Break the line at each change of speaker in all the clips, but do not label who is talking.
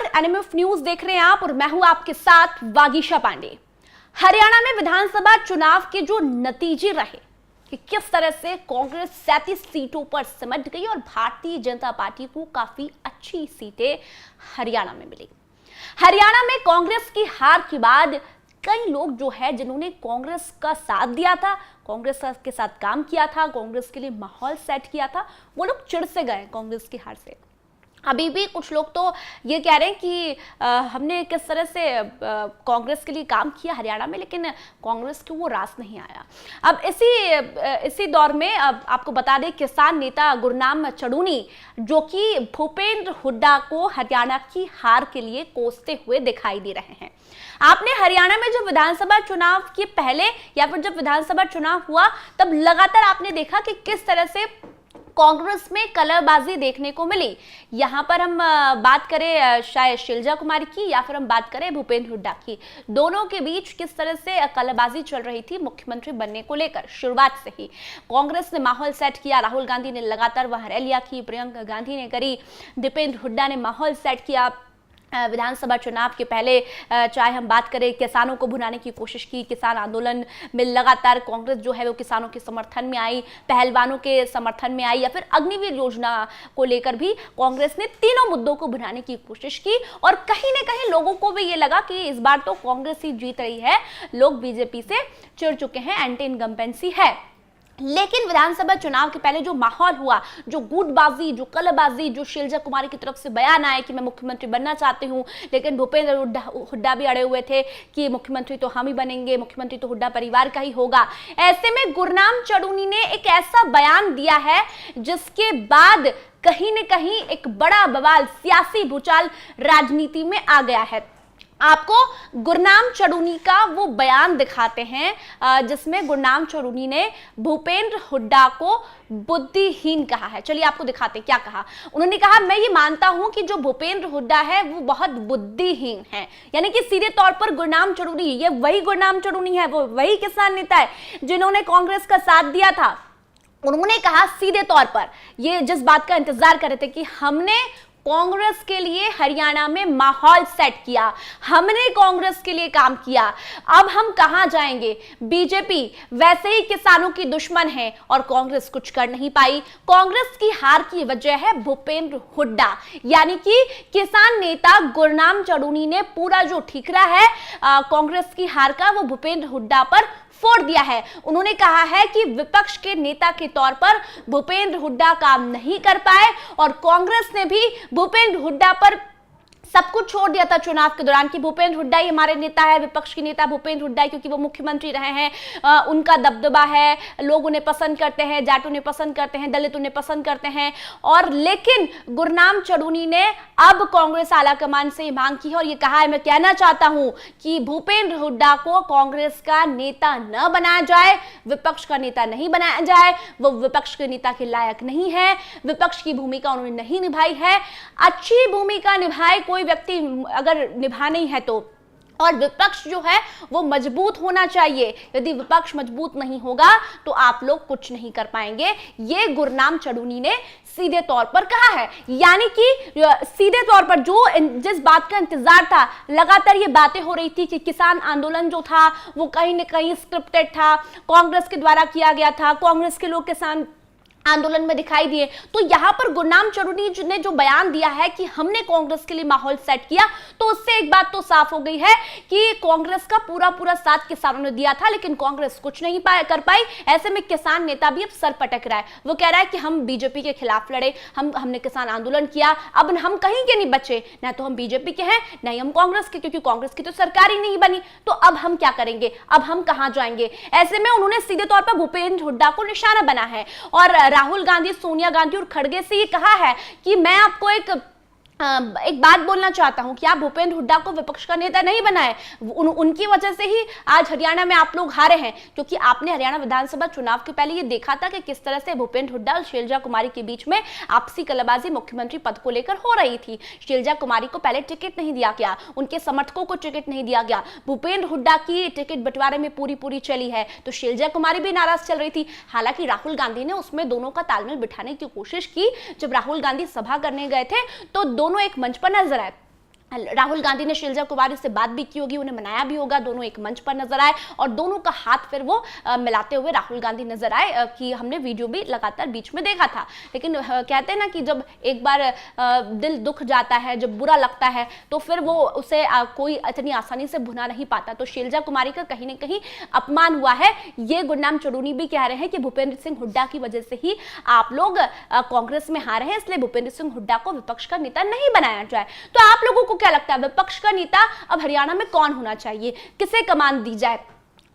NMF news देख रहे हैं आप और मैं हूं आपके साथ वागीशा पांडे। हरियाणा में विधानसभा चुनाव के जो नतीजे रहे कि किस तरह से कांग्रेस 37 सीटों पर सिमट गई और भारतीय जनता पार्टी को काफी अच्छी सीटें हरियाणा में मिली। हरियाणा में कांग्रेस की हार के बाद कई लोग जो है जिन्होंने कांग्रेस का साथ दिया था, कांग्रेस के साथ काम किया था, कांग्रेस के लिए माहौल सेट किया था, वो लोग चिढ़ से गए कांग्रेस की हार से। अभी भी कुछ लोग तो ये कह रहे हैं कि हमने किस तरह से कांग्रेस के लिए काम किया हरियाणा में, लेकिन कांग्रेस को वो रास नहीं आया। अब इसी दौर में अब आपको बता दें, किसान नेता गुरनाम चढ़ूनी जो कि भूपेंद्र हुड्डा को हरियाणा की हार के लिए कोसते हुए दिखाई दे रहे हैं। आपने हरियाणा में जब विधानसभा चुनाव के पहले या फिर जब विधानसभा चुनाव हुआ तब लगातार आपने देखा कि किस तरह से कांग्रेस में कलरबाजी देखने को मिली। यहां पर हम बात करें शायद शैलजा कुमारी की या फिर हम बात करें भूपेंद्र हुड्डा की, दोनों के बीच किस तरह से कलरबाजी चल रही थी मुख्यमंत्री बनने को लेकर। शुरुआत से ही कांग्रेस ने माहौल सेट किया, राहुल गांधी ने लगातार वहां रैलियां की, प्रियंका गांधी ने करी, भूपेंद्र हुड्डा ने माहौल सेट किया। विधानसभा चुनाव के पहले चाहे हम बात करें किसानों को भुनाने की कोशिश की, किसान आंदोलन में लगातार कांग्रेस जो है वो किसानों के समर्थन में आई, पहलवानों के समर्थन में आई, या फिर अग्निवीर योजना को लेकर भी कांग्रेस ने तीनों मुद्दों को भुनाने की कोशिश की। और कहीं ना कहीं लोगों को भी ये लगा कि इस बार तो कांग्रेस ही जीत रही है, लोग बीजेपी से चिढ़ चुके हैं, एंटी इनकम्बेंसी है। लेकिन विधानसभा चुनाव के पहले जो माहौल हुआ, जो गुटबाजी, जो कलबाजी, जो शैलजा कुमारी की तरफ से बयान आए कि मैं मुख्यमंत्री बनना चाहती हूं, लेकिन भूपेंद्र हुड्डा भी अड़े हुए थे कि मुख्यमंत्री तो हम ही बनेंगे, मुख्यमंत्री तो हुड्डा परिवार का ही होगा। ऐसे में गुरनाम चढ़ूनी ने एक ऐसा बयान दिया है जिसके बाद कहीं न कहीं एक बड़ा बवाल, सियासी भूचाल राजनीति में आ गया है। आपको गुरनाम चढ़ूनी का वो बयान दिखाते हैं जिसमें गुरनाम चढ़ूनी ने भूपेंद्र हुड्डा को बुद्धिहीन कहा है। चलिए आपको दिखाते हैं क्या कहा। उन्होंने कहा, मैं ये मानता हूं कि जो भूपेंद्र हुड्डा है वो बहुत बुद्धिहीन है। यानी कि सीधे तौर पर गुरनाम चढ़ूनी, ये वही गुरनाम चढ़ूनी है, वो वही किसान नेता है जिन्होंने कांग्रेस का साथ दिया था। उन्होंने कहा सीधे तौर पर, ये जिस बात का इंतजार कर रहे थे कि हमने कांग्रेस के लिए हरियाणा में माहौल सेट किया, हमने कांग्रेस के लिए काम किया, अब हम कहां जाएंगे। बीजेपी वैसे ही किसानों की दुश्मन है और कांग्रेस कुछ कर नहीं पाई। कांग्रेस की हार की वजह है भूपेंद्र हुड्डा। यानी कि किसान नेता गुरनाम चढ़ूनी ने पूरा जो ठीकरा है कांग्रेस की हार का, वो भूपेंद्र हुड्डा पर फोड़ दिया है। उन्होंने कहा है कि विपक्ष के नेता के तौर पर भूपेंद्र हुड्डा काम नहीं कर पाए और कांग्रेस ने भी भूपेंद्र हुड्डा पर सब कुछ छोड़ दिया था चुनाव के दौरान कि भूपेंद्र हुड्डा ही हमारे नेता है, विपक्ष के नेता भूपेंद्र हुड्डा है, क्योंकि वो मुख्यमंत्री रहे हैं, उनका दबदबा है, लोग उन्हें पसंद करते हैं, जाट उन्हें पसंद करते हैं, दलित उन्हें पसंद करते हैं। और लेकिन गुरनाम चढ़ूनी ने अब कांग्रेस आलाकमान से मांग की है और ये कहा है, मैं कहना चाहता हूं कि भूपेंद्र हुड्डा को कांग्रेस का नेता न बनाया जाए, विपक्ष का नेता नहीं बनाया जाए, वो विपक्ष के नेता के लायक नहीं है, विपक्ष की भूमिका उन्होंने नहीं निभाई है। अच्छी भूमिका निभाए कोई व्यक्ति अगर निभानी है तो, और विपक्ष जो है वो मजबूत होना चाहिए। यदि विपक्ष मजबूत नहीं होगा तो आप लोग कुछ नहीं कर पाएंगे, ये गुरनाम चढ़ूनी ने सीधे तौर पर कहा है। यानी कि सीधे तौर पर जो जिस बात का इंतजार था, लगातार ये बातें हो रही थी कि किसान आंदोलन जो था वो कहीं न कहीं स्क्रिप्टेड था, कांग्रेस के द्वारा किया गया था, कांग्रेस के लोग किसान आंदोलन में दिखाई दिए। तो यहां पर गुरनाम चढ़ूनी ने जो बयान दिया है कि हमने कांग्रेस के लिए माहौल सेट किया, तो उससे एक बात तो साफ हो गई है कि कांग्रेस का पूरा साथ किसानों ने दिया था, लेकिन कांग्रेस कुछ नहीं कर पाई। ऐसे में किसान नेता भी अब सर पटक रहा है। वो कह रहा है कि हम बीजेपी के खिलाफ लड़े, हमने किसान आंदोलन किया, अब हम कहीं के नहीं बचे, ना तो हम बीजेपी के हैं ना ही हम कांग्रेस के, क्योंकि कांग्रेस की तो सरकार ही नहीं बनी, तो अब हम क्या करेंगे, अब हम कहां जाएंगे। ऐसे में उन्होंने सीधे तौर पर भूपेंद्र हुड्डा को निशाना बना है और राहुल गांधी, सोनिया गांधी और खड़गे से ये कहा है कि मैं आपको एक बात बोलना चाहता हूं कि आप भूपेंद्र हुड्डा को विपक्ष का नेता नहीं बनाए। उनकी वजह से ही आज हरियाणा में आप लोग हारे हैं, क्योंकि आपने हरियाणा विधानसभा चुनाव के पहले ये देखा था कि किस तरह से भूपेंद्र हुड्डा और शैलजा कुमारी के बीच में आपसी कलबाजी मुख्यमंत्री पद को लेकर हो रही थी। शैलजा कुमारी को पहले टिकट नहीं दिया गया, उनके समर्थकों को टिकट नहीं दिया गया, भूपेंद्र हुड्डा की टिकट बंटवारे में पूरी चली है, तो शैलजा कुमारी भी नाराज चल रही थी। हालांकि राहुल गांधी ने उसमें दोनों का तालमेल बिठाने की कोशिश की। जब राहुल गांधी सभा करने गए थे तो दोनों एक मंच पर नजर आए। राहुल गांधी ने शीला कुमारी से बात भी की होगी, उन्हें मनाया भी होगा, दोनों एक मंच पर नजर आए और दोनों का हाथ फिर वो मिलाते हुए राहुल गांधी नजर आए कि हमने वीडियो भी लगातार बीच में देखा था। लेकिन कहते हैं ना कि जब एक बार दिल दुख जाता है, जब बुरा लगता है, तो फिर वो उसे कोई इतनी आसानी से भुला नहीं पाता। तो शीला कुमारी का कहीं ना कहीं अपमान हुआ है। ये गुरनाम चुड़ूनी भी कह रहे हैं कि भूपेंद्र सिंह हुड्डा की वजह से ही आप लोग कांग्रेस में हारे हैं, इसलिए भूपेंद्र सिंह हुड्डा को विपक्ष का नेता नहीं बनाया जाए। तो आप लोगों को क्या लगता है विपक्ष का नेता अब हरियाणा में कौन होना चाहिए, किसे कमान दी जाए?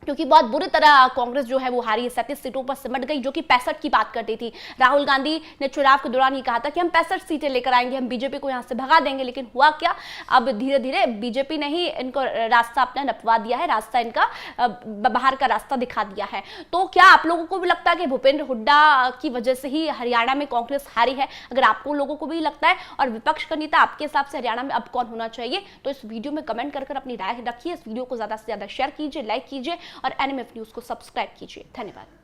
क्योंकि बहुत बुरी तरह कांग्रेस जो है वो हारी है, 37 सीटों पर सिमट गई, जो कि 65 की बात करती थी। राहुल गांधी ने चुनाव के दौरान ये कहा था कि हम 65 सीटें लेकर आएंगे, हम बीजेपी को यहां से भगा देंगे। लेकिन हुआ क्या, अब धीरे धीरे बीजेपी ने ही इनको रास्ता अपना नपवा दिया है, रास्ता इनका बाहर का रास्ता दिखा दिया है। तो क्या आप लोगों को भी लगता है कि भूपेंद्र हुड्डा की वजह से ही हरियाणा में कांग्रेस हारी है? अगर आपको लोगों को भी लगता है और विपक्ष का नेता आपके हिसाब से हरियाणा में अब कौन होना चाहिए, तो इस वीडियो में कमेंट कर अपनी राय रखिए। इस वीडियो को ज्यादा से ज्यादा शेयर कीजिए, लाइक कीजिए और एनएमएफ न्यूज को सब्सक्राइब कीजिए। धन्यवाद।